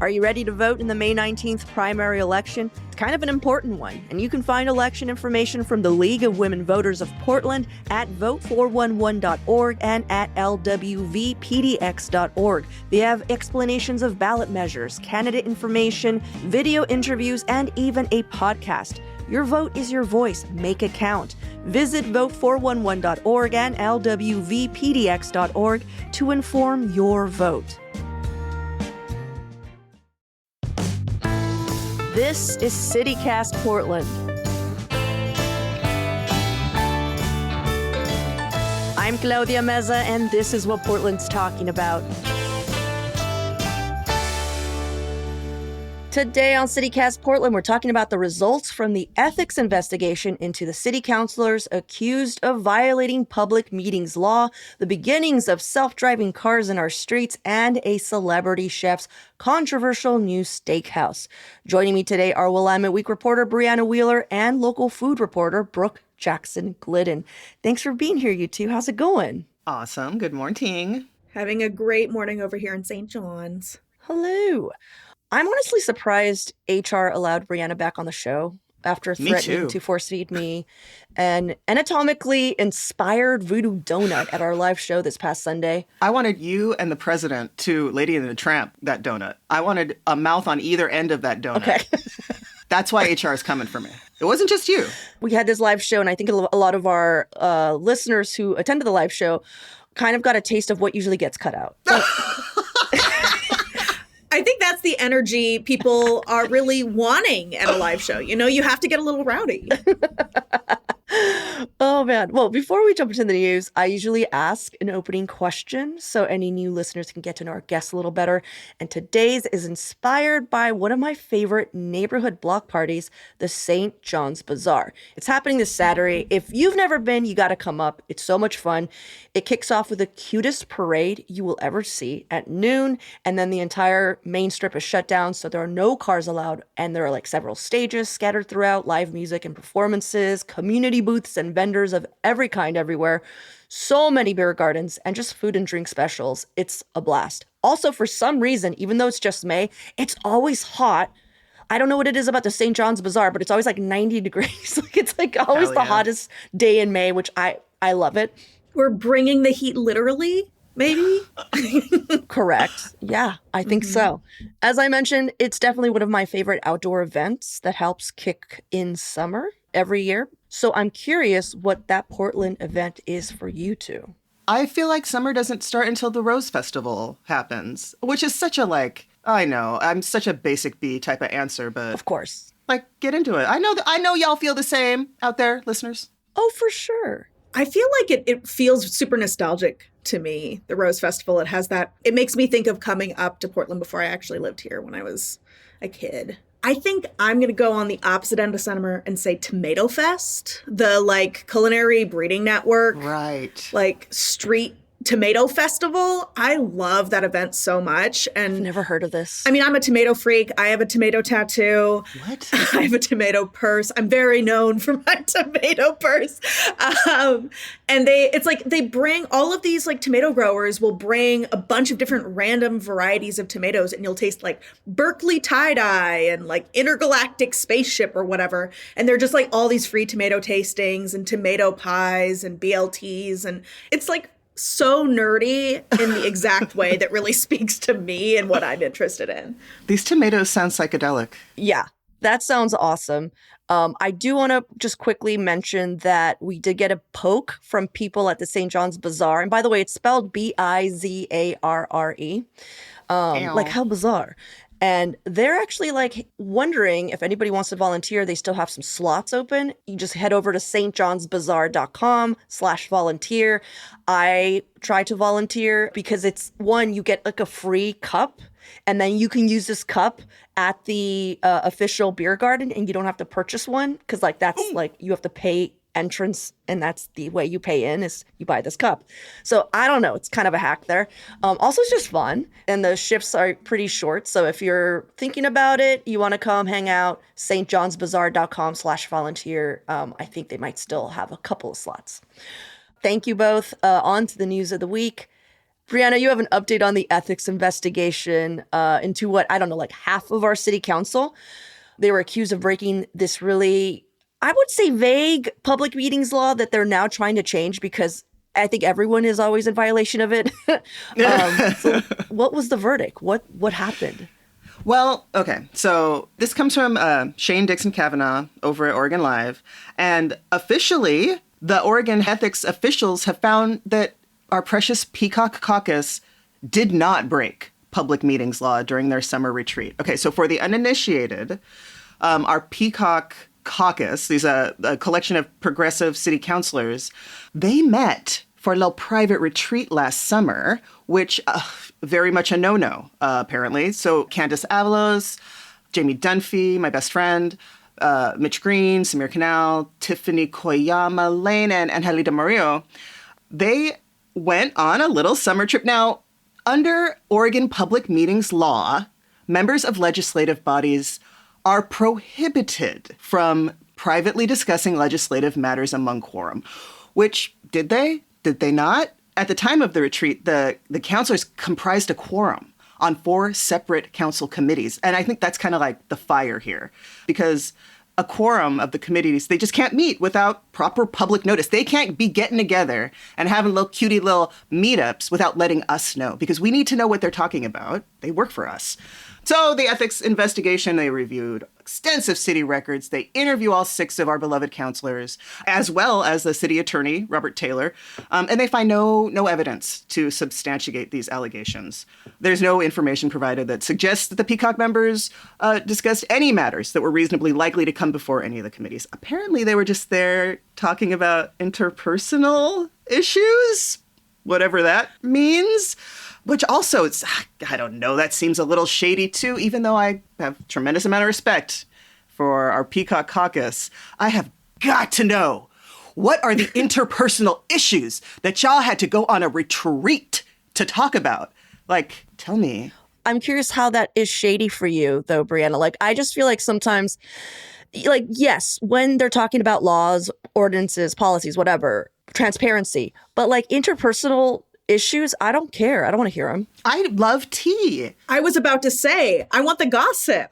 Are you ready to vote in the May 19th primary election? It's kind of an important one, and you can find election information from the League of Women Voters of Portland at vote411.org and at lwvpdx.org. They have explanations of ballot measures, candidate information, video interviews, and even a podcast. Your vote is your voice. Make it count. Visit vote411.org and lwvpdx.org to inform your vote. This is CityCast Portland. I'm Claudia Meza, and this is what Portland's talking about. Today on CityCast Portland, we're talking about the results from the ethics investigation into the city councilors accused of violating public meetings law, the beginnings of self-driving cars in our streets, and a celebrity chef's controversial new steakhouse. Joining me today are Willamette Week reporter Brianna Wheeler and local food reporter Brooke Jackson-Glidden. Thanks for being here, you two. How's it going? Awesome. Good morning. Having a great morning over here in St. John's. Hello. I'm honestly surprised HR allowed Brianna back on the show after threatening to force feed me an anatomically inspired voodoo donut at our live show this past Sunday. I wanted you and the president to Lady and the Tramp that donut. I wanted a mouth on either end of that donut. Okay. That's why HR is coming for me. It wasn't just you. We had this live show, and I think a lot of our listeners who attended the live show kind of got a taste of what usually gets cut out. I think that's the energy people are really wanting at a live show. You know, you have to get a little rowdy. Oh, man. Well, before we jump into the news, I usually ask an opening question so any new listeners can get to know our guests a little better. And today's is inspired by one of my favorite neighborhood block parties, the St. John's Bazaar. It's happening this Saturday. If you've never been, you got to come up. It's so much fun. It kicks off with the cutest parade you will ever see at noon. And then the entire main strip is shut down, so there are no cars allowed. And there are like several stages scattered throughout, live music and performances, community booths and vendors of every kind everywhere. So many beer gardens and just food and drink specials. It's a blast. Also, for some reason, even though it's just May, it's always hot. I don't know what it is about the St. John's Bazaar, but it's always like 90 degrees. Like it's like always the hottest day in May, which I love it. We're bringing the heat literally, maybe? Correct. Yeah, I think so. As I mentioned, it's definitely one of my favorite outdoor events that helps kick in summer every year. So I'm curious what that Portland event is for you two. I feel like summer doesn't start until the Rose Festival happens, which is such a I know, I'm such a basic B type of answer, but of course, get into it. I know y'all feel the same out there, listeners. Oh, for sure. I feel like it feels super nostalgic to me, the Rose Festival. It has that, it makes me think of coming up to Portland before I actually lived here when I was a kid. I think I'm going to go on the opposite end of summer and say Tomato Fest, the culinary breeding network. Right. Street tomato festival. I love that event so much. And I've never heard of this. I mean, I'm a tomato freak. I have a tomato tattoo. What? I have a tomato purse. I'm very known for my tomato purse. And they bring all of these tomato growers will bring a bunch of different random varieties of tomatoes, and you'll taste Berkeley tie-dye and intergalactic spaceship or whatever. And they're just all these free tomato tastings and tomato pies and BLTs. And it's so nerdy in the exact way that really speaks to me and what I'm interested in. These tomatoes sound psychedelic. Yeah, that sounds awesome. I do want to just quickly mention that we did get a poke from people at the St. John's Bazaar. And by the way, it's spelled Bizarre. How bizarre. And they're actually wondering if anybody wants to volunteer. They still have some slots open. You just head over to stjohnsbazaar.com/volunteer. I try to volunteer because it's one, you get a free cup, and then you can use this cup at the official beer garden, and you don't have to purchase one because that's you have to pay entrance, and that's the way you pay in is you buy this cup. So I don't know, it's kind of a hack there. Also, it's just fun, and the shifts are pretty short. So if you're thinking about it, you want to come hang out, stjohnsbazaar.com/volunteer. I think they might still have a couple of slots. Thank you both. On to the news of the week. Brianna, you have an update on the ethics investigation into what, I don't know, like half of our city council. They were accused of breaking this really, I would say, vague public meetings law that they're now trying to change because I think everyone is always in violation of it. So what was the verdict? What happened? Well, okay. So this comes from Shane Dixon Kavanaugh over at Oregon Live. And officially, the Oregon ethics officials have found that our precious Peacock Caucus did not break public meetings law during their summer retreat. Okay, so for the uninitiated, our Peacock Caucus, these a collection of progressive city councilors, they met for a little private retreat last summer, which very much a no-no, apparently. So Candace Avalos, Jamie Dunphy, my best friend, Mitch Green, Samir Canal, Tiffany Koyama Lane, and Angelita Murillo, they went on a little summer trip. Now, under Oregon public meetings law, members of legislative bodies are prohibited from privately discussing legislative matters among quorum, which did they? Did they not? At the time of the retreat, the councilors comprised a quorum on 4 separate council committees. And I think that's kind of like the fire here, because a quorum of the committees, they just can't meet without proper public notice. They can't be getting together and having little cutie little meetups without letting us know, because we need to know what they're talking about. They work for us. So the ethics investigation, they reviewed extensive city records. They interview all 6 of our beloved councilors, as well as the city attorney, Robert Taylor, and they find no evidence to substantiate these allegations. There's no information provided that suggests that the Peacock members discussed any matters that were reasonably likely to come before any of the committees. Apparently, they were just there talking about interpersonal issues, whatever that means. Which also, I don't know, that seems a little shady too, even though I have a tremendous amount of respect for our Peacock Caucus. I have got to know, what are the interpersonal issues that y'all had to go on a retreat to talk about? Like, tell me. I'm curious how that is shady for you, though, Brianna. Like, I just feel like sometimes, like, yes, when they're talking about laws, ordinances, policies, whatever, transparency, but like interpersonal issues, I don't care. I don't want to hear them. I love tea. I was about to say, I want the gossip.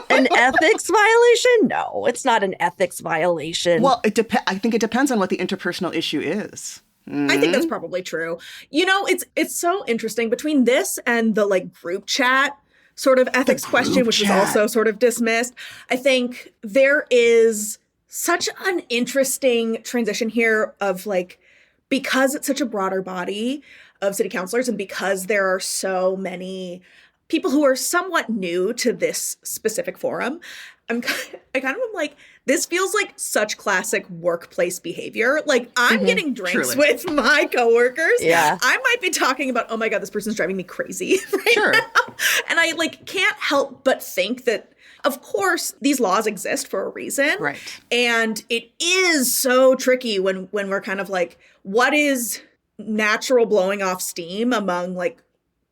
An ethics violation? No, it's not an ethics violation. Well, I think it depends on what the interpersonal issue is. I think that's probably true. You know, it's so interesting between this and the like group chat sort of ethics question, which was also sort of dismissed. I think there is such an interesting transition here of like, because it's such a broader body of city councilors and because there are so many people who are somewhat new to this specific forum, I kind of am like, this feels like such classic workplace behavior. Like, I'm getting drinks with my coworkers. Yeah. I might be talking about, oh my God, this person's driving me crazy right now. And I like can't help but think that, of course, these laws exist for a reason. Right. And it is so tricky when we're kind of like, what is natural blowing off steam among like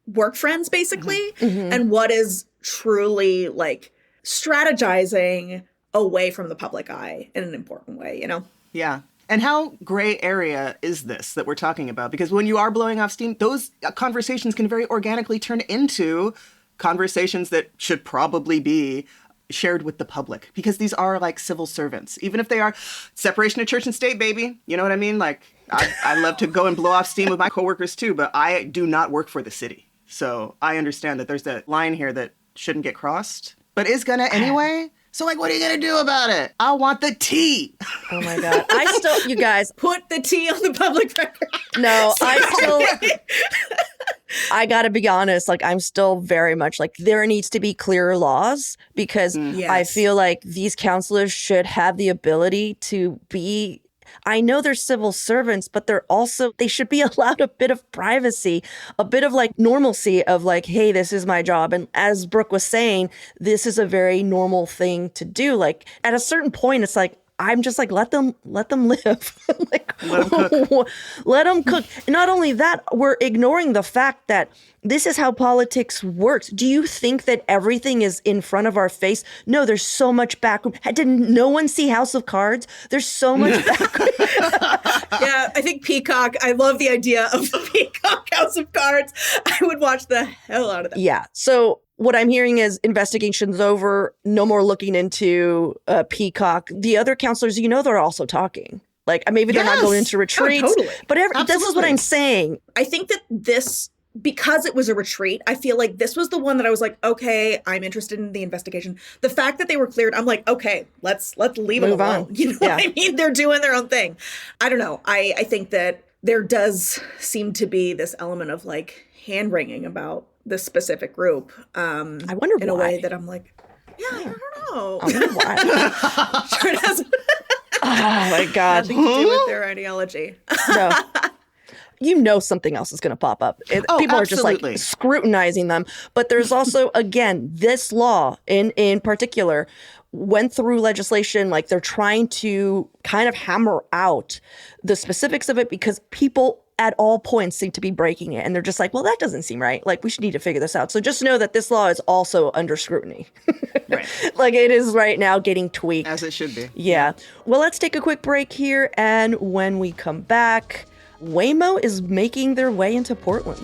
work friends, basically, and what is truly like strategizing away from the public eye in an important way, you know? Yeah. And how gray area is this that we're talking about? Because when you are blowing off steam, those conversations can very organically turn into conversations that should probably be shared with the public, because these are like civil servants, even if they are separation of church and state, baby. You know what I mean? Like, I love to go and blow off steam with my coworkers too, but I do not work for the city. So I understand that there's that line here that shouldn't get crossed, but is gonna anyway. So like, what are you gonna do about it? I want the tea. Oh my God. I still, you guys. Put the tea on the public record. No, I gotta be honest, like I'm still very much like there needs to be clearer laws, because I feel like these counselors should have the ability to be, I know they're civil servants, but they should be allowed a bit of privacy, a bit of like normalcy of like, hey, this is my job. And as Brooke was saying, this is a very normal thing to do. Like at a certain point, it's like, I'm just like, let them live. Like, let them cook. Let them cook. And not only that, we're ignoring the fact that This is how politics works. Do you think that everything is in front of our face? No, there's so much backroom. Did no one see House of Cards? There's so much backroom. Yeah, I think Peacock, I love the idea of Peacock House of Cards. I would watch the hell out of that. Yeah. So what I'm hearing is investigation's over. No more looking into Peacock. The other counselors, they're also talking. Like maybe they're not going into retreats. Oh, totally. But this is what I'm saying. I think that because it was a retreat, I feel like this was the one that I was like, okay, I'm interested in the investigation. The fact that they were cleared, I'm like, okay, let's leave them alone. On. You know what I mean? They're doing their own thing. I don't know. I think that there does seem to be this element of like hand-wringing about this specific group. I wonder in why. a way that I'm like, I don't know. I wonder why. Sure it has Oh my God. nothing to do with their ideology. No. Something else is going to pop up. People are just like scrutinizing them. But there's also, again, this law in particular went through legislation. Like they're trying to kind of hammer out the specifics of it because people at all points seem to be breaking it. And they're just like, well, that doesn't seem right. Like we should need to figure this out. So just know that this law is also under scrutiny. Right. Like it is right now getting tweaked. As it should be. Yeah. Well, let's take a quick break here. And when we come back, Waymo is making their way into Portland.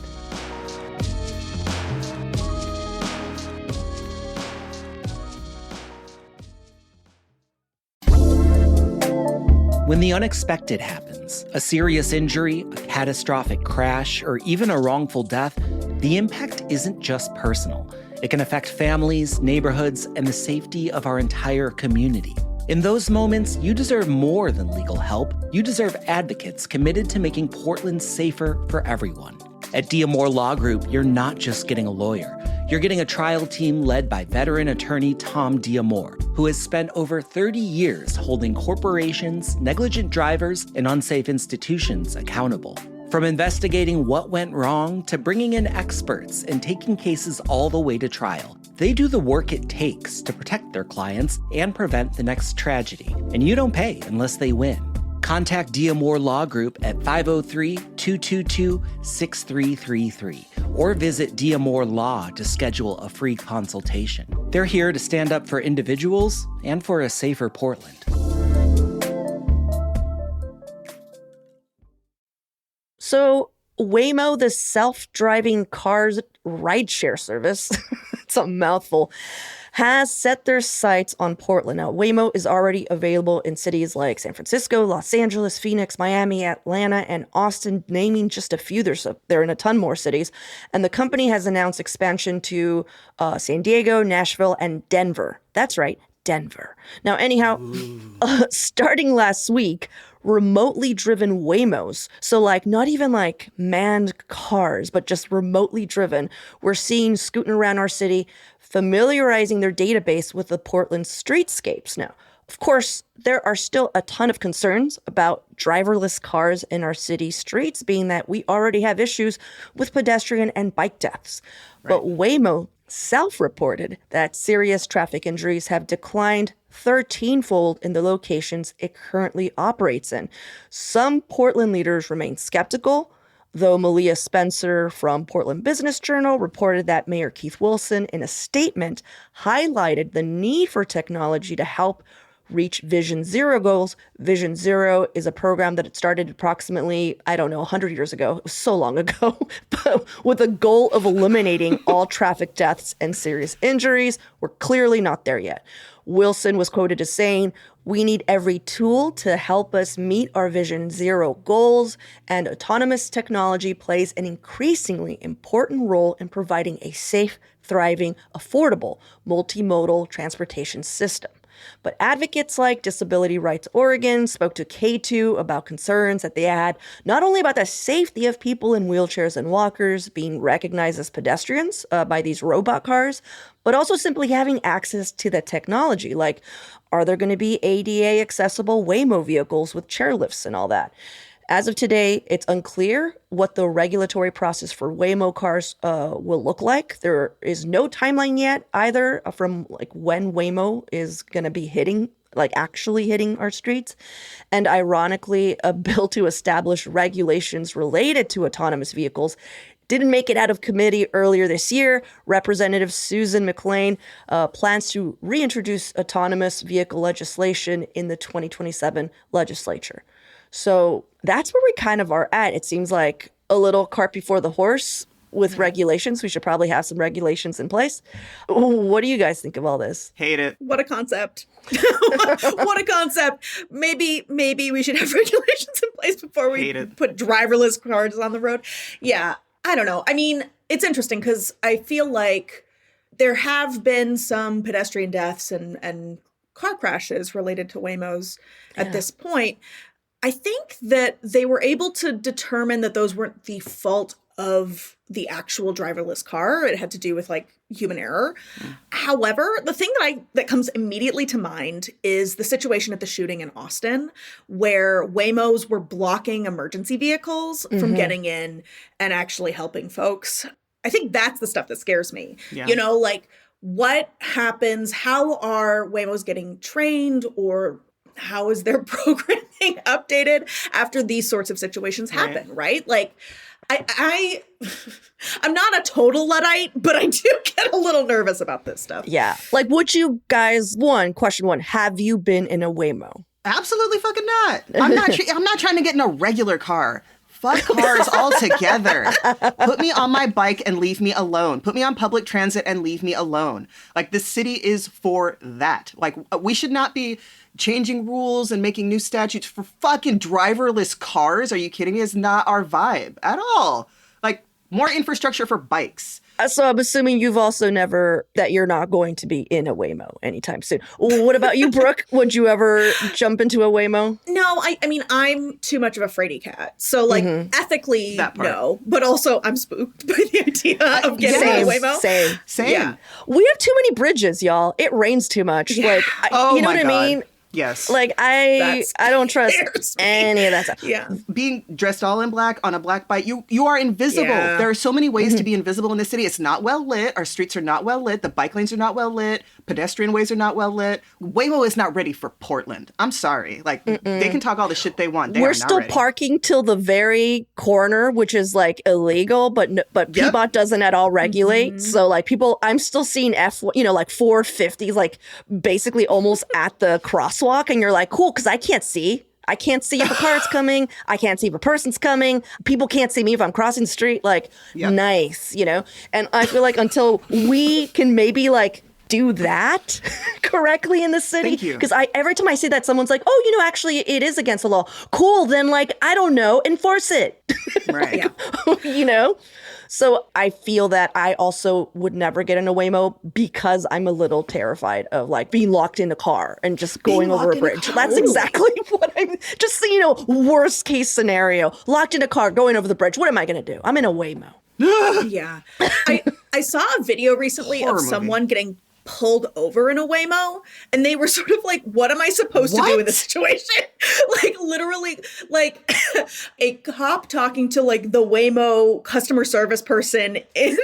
When the unexpected happens, a serious injury, a catastrophic crash, or even a wrongful death, the impact isn't just personal. It can affect families, neighborhoods, and the safety of our entire community. In those moments, you deserve more than legal help. You deserve advocates committed to making Portland safer for everyone. At Diamore Law Group, you're not just getting a lawyer. You're getting a trial team led by veteran attorney Tom Diamore, who has spent over 30 years holding corporations, negligent drivers, and unsafe institutions accountable. From investigating what went wrong to bringing in experts and taking cases all the way to trial, they do the work it takes to protect their clients and prevent the next tragedy. And you don't pay unless they win. Contact Diamore Law Group at 503-222-6333 or visit Diamore Law to schedule a free consultation. They're here to stand up for individuals and for a safer Portland. So Waymo, the self-driving cars rideshare service, it's a mouthful, has set their sights on Portland. Now, Waymo is already available in cities like San Francisco, Los Angeles, Phoenix, Miami, Atlanta, and Austin, naming just a few. They're in a ton more cities. And the company has announced expansion to San Diego, Nashville, and Denver. That's right, Denver. Now, anyhow, starting last week, remotely driven Waymos, so like not even like manned cars, but just remotely driven, we're seeing scooting around our city, familiarizing their database with the Portland streetscapes. Now, of course, there are still a ton of concerns about driverless cars in our city streets, being that we already have issues with pedestrian and bike deaths. Right. But Waymo self-reported that serious traffic injuries have declined 13-fold in the locations it currently operates in. Some Portland leaders remain skeptical, though Malia Spencer from Portland Business Journal reported that Mayor Keith Wilson, in a statement, highlighted the need for technology to help reach Vision Zero goals. Vision Zero is a program that it started approximately, 100 years ago. It was so long ago, but with a goal of eliminating all traffic deaths and serious injuries. We're clearly not there yet. Wilson was quoted as saying, "We need every tool to help us meet our Vision Zero goals, and autonomous technology plays an increasingly important role in providing a safe, thriving, affordable, multimodal transportation system." But advocates like Disability Rights Oregon spoke to K2 about concerns that they had, not only about the safety of people in wheelchairs and walkers being recognized as pedestrians by these robot cars, but also simply having access to the technology. Like, are there going to be ADA accessible Waymo vehicles with chairlifts and all that? As of today, it's unclear what the regulatory process for Waymo cars will look like. There is no timeline yet either from like when Waymo is going to be actually hitting our streets. And ironically, a bill to establish regulations related to autonomous vehicles didn't make it out of committee earlier this year. Representative Susan McLean plans to reintroduce autonomous vehicle legislation in the 2027 legislature. So that's where we kind of are at. It seems like a little cart before the horse with regulations. We should probably have some regulations in place. What do you guys think of all this? Hate it. What a concept. What a concept. Maybe we should have regulations in place before we put driverless cars on the road. Yeah, I don't know. I mean, it's interesting because I feel like there have been some pedestrian deaths and car crashes related to Waymos at this point. I think that they were able to determine that those weren't the fault of the actual driverless car. It had to do with like human error. However, the thing that comes immediately to mind is the situation at the shooting in Austin, where Waymos were blocking emergency vehicles from getting in and actually helping folks. I think that's the stuff that scares me. Yeah. You know, like what happens? How are Waymos getting trained, or how is their programming updated after these sorts of situations happen, right? Like, I'm not a total Luddite, but I do get a little nervous about this stuff. Yeah. Like, would you guys, question one, have you been in a Waymo? Absolutely fucking not. I'm not trying to get in a regular car. Fuck cars altogether. Put me on my bike and leave me alone. Put me on public transit and leave me alone. Like, the city is for that. Like, we should not be changing rules and making new statutes for fucking driverless cars. Are you kidding me? It's not our vibe at all. Like, more infrastructure for bikes. So I'm assuming you've also that you're not going to be in a Waymo anytime soon. What about you, Brooke? Would you ever jump into a Waymo? No, I mean, I'm too much of a fraidy cat. So, like, ethically, no. But also, I'm spooked by the idea of getting in a Waymo. Same. Yeah. We have too many bridges, y'all. It rains too much. Yeah. Like, you know what I mean? Yes. Like, I don't trust any of that stuff. Yeah. Being dressed all in black on a black bike, you are invisible. Yeah. There are so many ways to be invisible in this city. It's not well lit. Our streets are not well lit. The bike lanes are not well lit. Pedestrian ways are not well lit. Waymo is not ready for Portland. I'm sorry. Like, they can talk all the shit they want. We're still parking till the very corner, which is like illegal, but PBOT doesn't at all regulate. So like I'm still seeing like 450s, like basically almost at the crosswalk. And you're like, cool, because I can't see. I can't see if a car's coming. I can't see if a person's coming. People can't see me if I'm crossing the street. Like, nice, you know? And I feel like until we can maybe like do that correctly in the city. Because every time I see that, someone's like, oh, you know, actually it is against the law. Cool, then like, I don't know, enforce it. Right. You know? So I feel that I also would never get in a Waymo because I'm a little terrified of like being locked in a car and just going over a bridge. That's exactly what I'm just, you know, worst case scenario. Locked in a car, going over the bridge. What am I going to do? I'm in a Waymo. Yeah. I saw a video recently of someone getting pulled over in a Waymo, and they were sort of like, what am I supposed to do in this situation? Like, literally, like a cop talking to like the Waymo customer service person and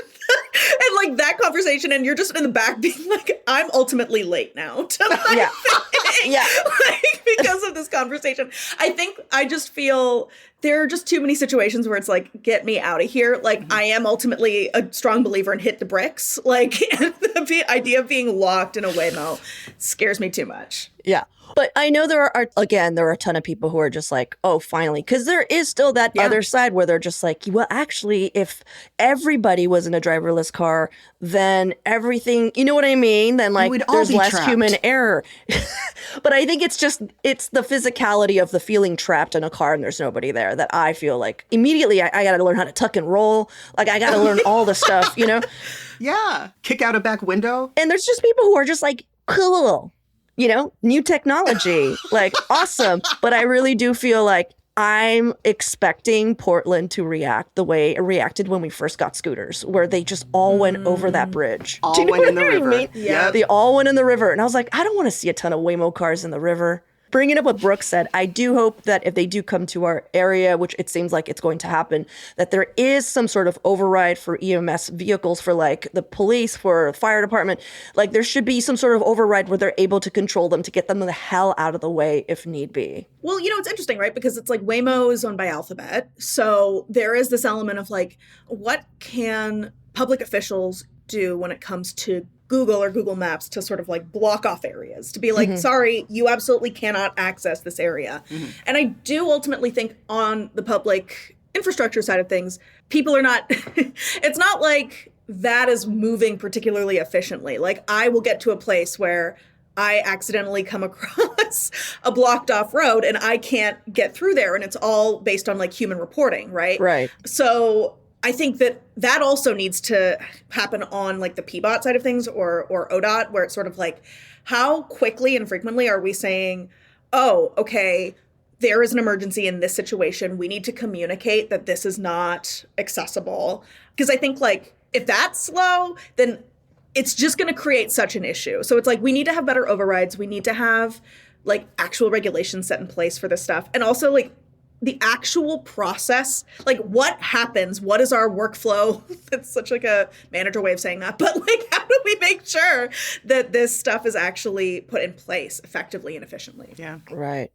like that conversation, and you're just in the back being like, I'm ultimately late now to my thing. Like, because of this conversation. I just feel there are just too many situations where it's like, get me out of here. Like, I am ultimately a strong believer in hit the bricks. Like, and the idea of being locked in a Waymo scares me too much. Yeah. But I know there are a ton of people who are just like, oh, finally. Because there is still that other side where they're just like, well, actually, if everybody was in a driverless car, then everything, you know what I mean? Then like there's less human error. But I think it's the physicality of the feeling trapped in a car and there's nobody there that I feel like immediately I got to learn how to tuck and roll. Like I got to learn all the stuff, you know? Yeah. Kick out a back window. And there's just people who are just like, cool. You know, new technology, like awesome. But I really do feel like I'm expecting Portland to react the way it reacted when we first got scooters, where they just all went over that bridge. All went in the river. Yeah. They all went in the river. And I was like, I don't want to see a ton of Waymo cars in the river. bringing up what Brooke said, I do hope that if they do come to our area, which it seems like it's going to happen, that there is some sort of override for EMS vehicles, for like the police, for fire department. Like there should be some sort of override where they're able to control them to get them the hell out of the way if need be. Well, it's interesting, right? Because it's like Waymo is owned by Alphabet. So there is this element of like, what can public officials do when it comes to Google or Google Maps to sort of like block off areas, to be like, sorry, you absolutely cannot access this area. And I do ultimately think on the public infrastructure side of things, people are not, it's not like that is moving particularly efficiently. Like I will get to a place where I accidentally come across a blocked off road and I can't get through there. And it's all based on like human reporting, right? Right. So I think that also needs to happen on like the PBOT side of things or ODOT, where it's sort of like, how quickly and frequently are we saying, oh, okay, there is an emergency in this situation. We need to communicate that this is not accessible. Because I think like if that's slow, then it's just going to create such an issue. So it's like, we need to have better overrides. We need to have like actual regulations set in place for this stuff. And also like the actual process, like what happens, what is our workflow? That's such like a manager way of saying that. But like, how do we make sure that this stuff is actually put in place effectively and efficiently? Yeah. Right.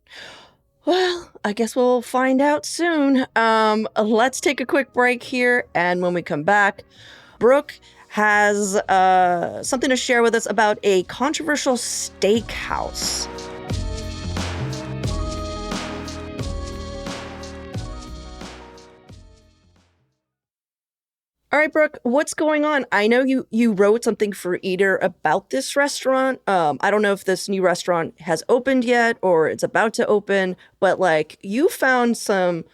Well, I guess we'll find out soon. Let's take a quick break here. And when we come back, Brooke has something to share with us about a controversial steakhouse. All right, Brooke, what's going on? I know you wrote something for Eater about this restaurant. I don't know if this new restaurant has opened yet or it's about to open, but like you found some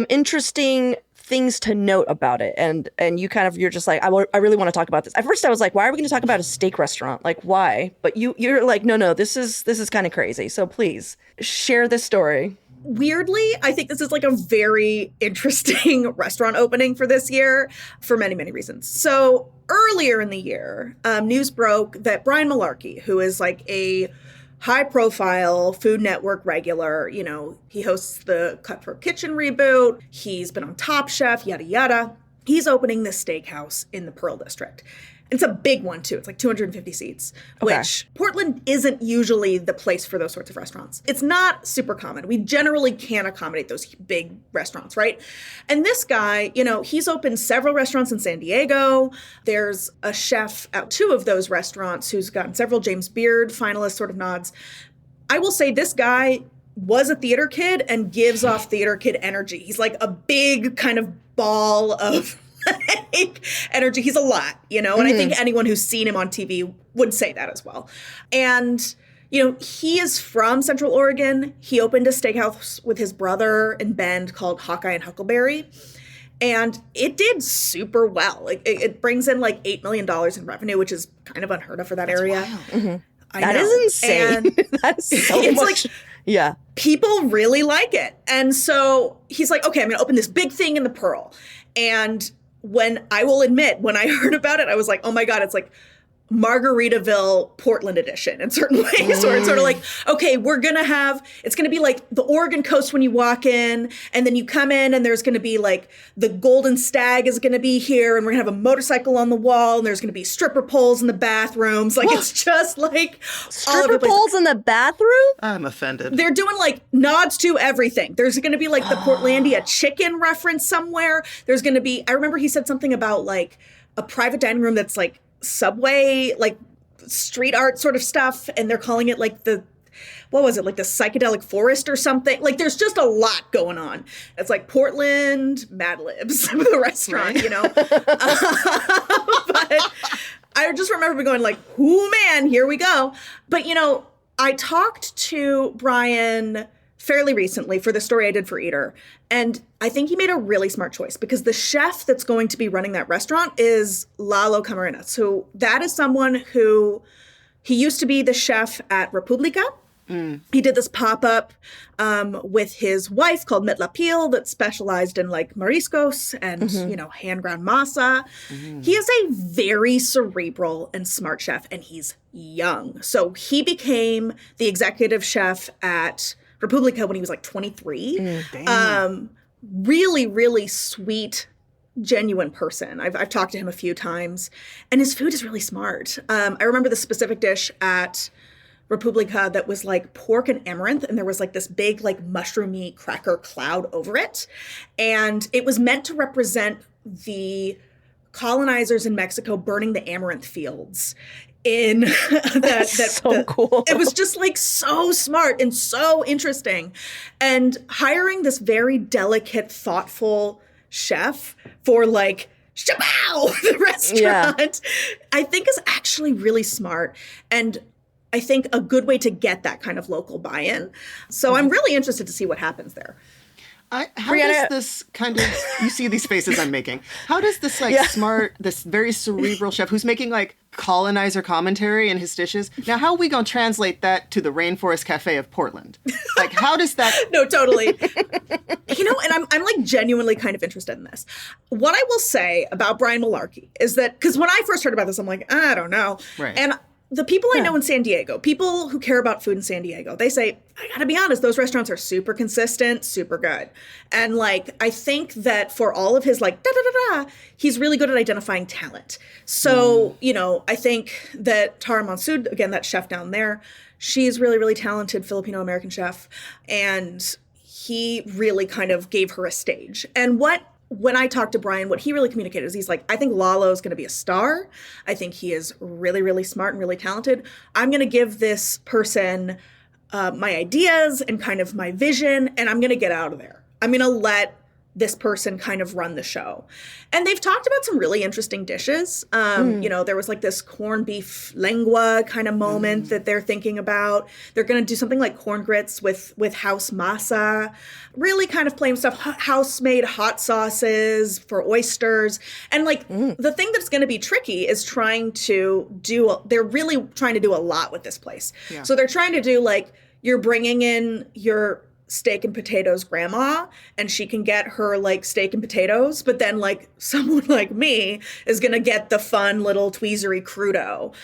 interesting things to note about it, and you're just like, I really want to talk about this. At first, I was like, why are we going to talk about a steak restaurant? Like, why? But you're like, no, this is kind of crazy. So please share this story. Weirdly, I think this is like a very interesting restaurant opening for this year for many, many reasons. So earlier in the year, news broke that Brian Malarkey, who is like a high-profile Food Network regular, he hosts the Cutthroat Kitchen reboot, he's been on Top Chef, yada, yada. He's opening this steakhouse in the Pearl District. It's a big one, too. It's like 250 seats, which Portland isn't usually the place for those sorts of restaurants. It's not super common. We generally can't accommodate those big restaurants, right? And this guy, he's opened several restaurants in San Diego. There's a chef at two of those restaurants who's gotten several James Beard finalist sort of nods. I will say this guy was a theater kid and gives off theater kid energy. He's like a big kind of ball of energy. He's a lot, and I think anyone who's seen him on TV would say that as well. And, he is from Central Oregon. He opened a steakhouse with his brother in Bend called Hawkeye and Huckleberry. And it did super well. It brings in like $8 million in revenue, which is kind of unheard of for that area. That is insane. That is so it's much. Like, yeah. People really like it. And so he's like, okay, I'm going to open this big thing in the Pearl. And when I I heard about it, I was like, oh my God, it's like Margaritaville Portland edition in certain ways, where it's sort of like, okay, it's going to be like the Oregon coast when you walk in, and then you come in and there's going to be like the Golden Stag is going to be here, and we're going to have a motorcycle on the wall, and there's going to be stripper poles in the bathrooms. Like, it's just like stripper poles in the bathroom? I'm offended. They're doing like nods to everything. There's going to be like the Portlandia chicken reference somewhere. There's going to be, I remember he said something about like a private dining room that's like Subway, like street art sort of stuff, and they're calling it like the psychedelic forest or something. Like there's just a lot going on. It's like Portland Mad Libs, the restaurant, but I just remember going like, "Ooh, man, here we go." But I talked to Brian fairly recently for the story I did for Eater, and I think he made a really smart choice, because the chef that's going to be running that restaurant is Lalo Camarena. So that is someone who, he used to be the chef at Repubblica, He did this pop-up with his wife called Metlapil that specialized in like mariscos and, hand-ground masa. He is a very cerebral and smart chef, and he's young. So he became the executive chef at Repubblica when he was like 23. Really, really sweet, genuine person. I've talked to him a few times, and his food is really smart. I remember the specific dish at Repubblica that was like pork and amaranth, and there was like this big like mushroomy cracker cloud over it, and it was meant to represent the colonizers in Mexico burning the amaranth fields in cool. It was just like so smart and so interesting, and hiring this very delicate, thoughtful chef for like Shabao, the restaurant, I think is actually really smart, and I think a good way to get that kind of local buy-in. So I'm really interested to see what happens there. How Brianna, does this kind of, you see these faces I'm making, how does this smart, this very cerebral chef who's making like colonizer commentary in his dishes, now how are we going to translate that to the Rainforest Cafe of Portland? Like, how does that? No, totally. And I'm like genuinely kind of interested in this. What I will say about Brian Malarkey is that, because when I first heard about this, I'm like, I don't know. Right. And the people I know in San Diego, people who care about food in San Diego, they say, I gotta be honest, those restaurants are super consistent, super good. And like, I think that for all of his like, he's really good at identifying talent. So, I think that Tara Monsood, again, that chef down there, she's really, really talented Filipino-American chef. And he really kind of gave her a stage. And when I talked to Brian, what he really communicated is he's like, I think Lalo is going to be a star. I think he is really, really smart and really talented. I'm going to give this person my ideas and kind of my vision, and I'm going to get out of there. I'm going to let this person kind of run the show. And they've talked about some really interesting dishes. There was like this corned beef lengua kind of moment that they're thinking about. They're going to do something like corn grits with house masa, really kind of plain stuff, house-made hot sauces for oysters. And like the thing that's going to be tricky is they're really trying to do a lot with this place. Yeah. So they're trying to do like, you're bringing in your steak and potatoes grandma, and she can get her like steak and potatoes, but then like someone like me is gonna get the fun little tweezery crudo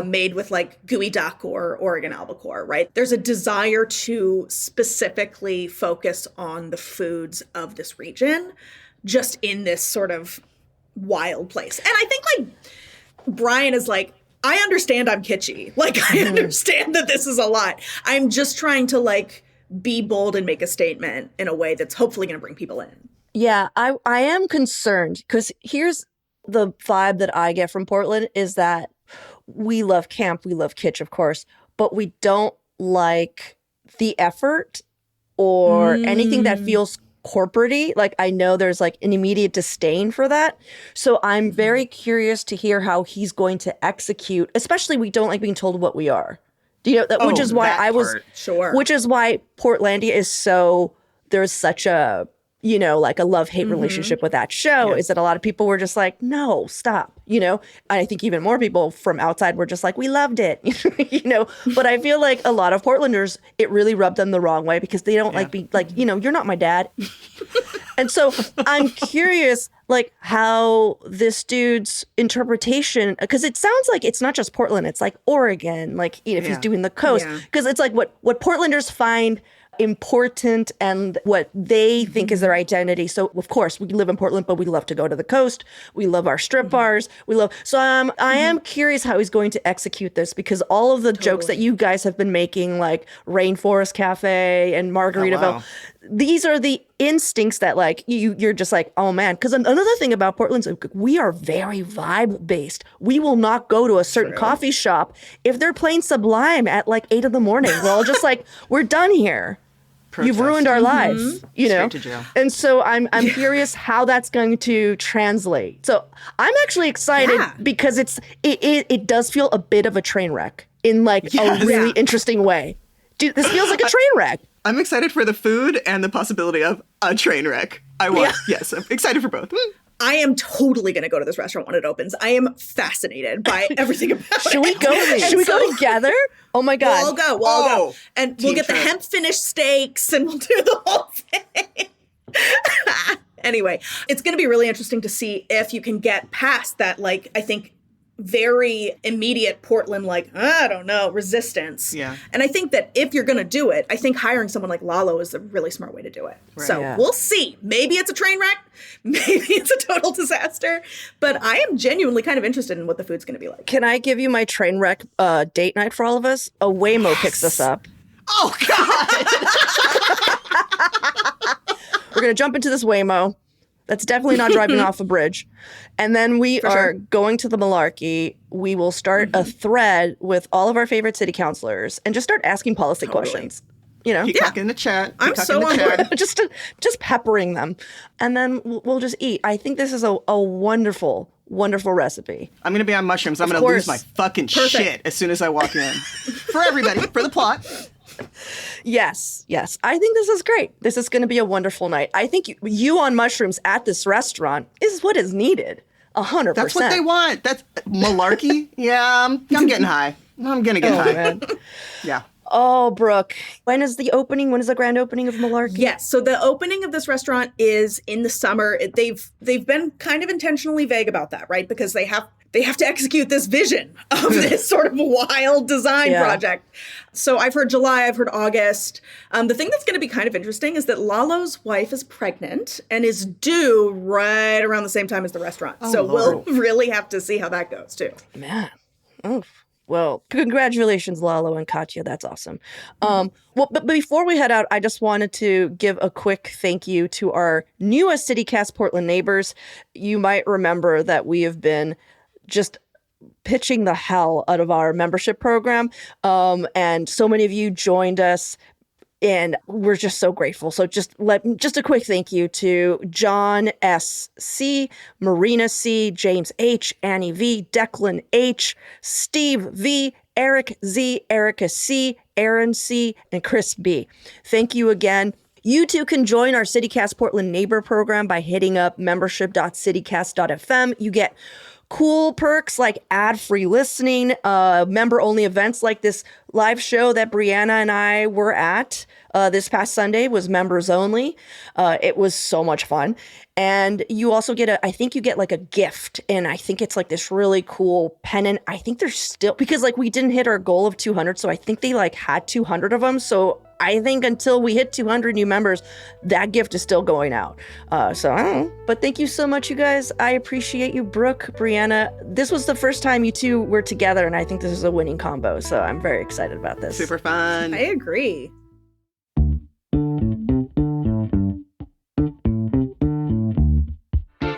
made with like gooey duck or Oregon albacore, right? There's a desire to specifically focus on the foods of this region just in this sort of wild place. And I think like Brian is like, I understand I'm kitschy. Like I understand that this is a lot. I'm just trying to like be bold and make a statement in a way that's hopefully going to bring people in. Yeah, I am concerned because here's the vibe that I get from Portland is that we love camp, we love kitsch, of course, but we don't like the effort or anything that feels corporate-y. Like I know there's like an immediate disdain for that. So I'm very curious to hear how he's going to execute, especially we don't like being told what we are. Which is why which is why Portlandia is so, there's such a, like a love-hate relationship with that show, is that a lot of people were just like, no, stop, I think even more people from outside were just like, we loved it, but I feel like a lot of Portlanders, it really rubbed them the wrong way because they don't like being like, you're not my dad. And so I'm curious, like how this dude's interpretation, because it sounds like it's not just Portland, it's like Oregon, like if he's doing the coast, because it's like what Portlanders find important and what they think is their identity. So of course we live in Portland, but we love to go to the coast. We love our strip bars. So I am curious how he's going to execute this because all of the jokes that you guys have been making, like Rainforest Cafe and Margaritaville, these are the instincts that like you're just like, oh man. Because another thing about Portland is we are very vibe based. We will not go to a certain coffee shop if they're playing Sublime at like 8 a.m. We're all just like, we're done here. You've ruined our lives, Straight to jail. And so I'm curious how that's going to translate. So I'm actually excited because it does feel a bit of a train wreck in like a really interesting way. Dude, this feels like a train wreck. I'm excited for the food and the possibility of a train wreck. Yes, I'm excited for both. I am totally going to go to this restaurant when it opens. I am fascinated by everything about it. Should we go? Should we go together? Oh my God. We'll all go. And we'll get trip. the hemp finished steaks and we'll do the whole thing. Anyway, it's going to be really interesting to see if you can get past that, like, I think very immediate Portland, like, I don't know, resistance. Yeah. And I think that if you're going to do it, I think hiring someone like Lalo is a really smart way to do it. Right. So Yeah. we'll see. Maybe it's a train wreck. Maybe it's a total disaster. But I am genuinely kind of interested in what the food's going to be like. Can I give you my train wreck date night for all of us? A Waymo picks us up. Oh, God. We're going to jump into this Waymo. That's definitely not driving off a bridge. And then we are going to the Malarkey. We will start a thread with all of our favorite city councilors and just start asking policy questions. You know, Keep talking in the chat. I'm Keep so talking in the on chat. just peppering them. And then we'll just eat. I think this is a wonderful, wonderful recipe. I'm going to be on mushrooms. I'm Of going to course. lose my fucking shit as soon as I walk in. For everybody, for the plot. Yes. I think this is great. This is going to be a wonderful night. I think you on mushrooms at this restaurant is what is needed. 100%. That's what they want. That's Malarkey. Yeah, I'm getting high. I'm going to get high. Man. Yeah. Oh, Brooke, when is the opening? When is the grand opening of Malarkey? Yes. So the opening of this restaurant is in the summer. They've been kind of intentionally vague about that, right? Because they have to execute this vision of this sort of wild design project. So I've heard July, I've heard August. The thing that's going to be kind of interesting is that Lalo's wife is pregnant and is due right around the same time as the restaurant. So Lord. we'll really have to see how that goes too. Man. Oof. Well, congratulations, Lalo and Katya. That's awesome. But before we head out, I just wanted to give a quick thank you to our newest CityCast Portland neighbors. You might remember that we have been just pitching the hell out of our membership program. And so many of you joined us. And we're just so grateful. So just a quick thank you to John S.C., Marina C., James H., Annie V., Declan H., Steve V., Eric Z., Erica C., Aaron C., and Chris B. Thank you again. You too can join our CityCast Portland neighbor program by hitting up membership.citycast.fm. You get cool perks like ad-free listening, member-only events like this live show that Brianna and I were at this past Sunday was members only. It was so much fun. And you also get I think you get like a gift. And I think it's like this really cool pennant. I think there's still, because like we didn't hit our goal of 200. So I think they like had 200 of them. So I think until we hit 200 new members, that gift is still going out. So I don't know. But thank you so much, you guys. I appreciate you, Brooke, Brianna. This was the first time you two were together, and I think this is a winning combo. So I'm very excited about this. Super fun. I agree.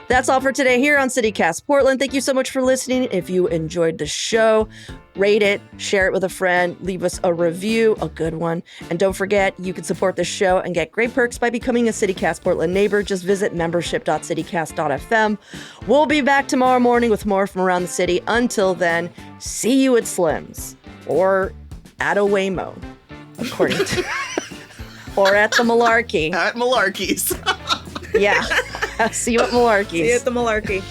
That's all for today here on CityCast Portland. Thank you so much for listening. If you enjoyed the show, rate it, share it with a friend, leave us a review, a good one. And don't forget, you can support the show and get great perks by becoming a CityCast Portland neighbor. Just visit membership.citycast.fm. We'll be back tomorrow morning with more from around the city. Until then, see you at Slim's or at a Waymo, according to, or at the Malarkey. At Malarkey's. Yeah. See you at Malarkey's. See you at the Malarkey.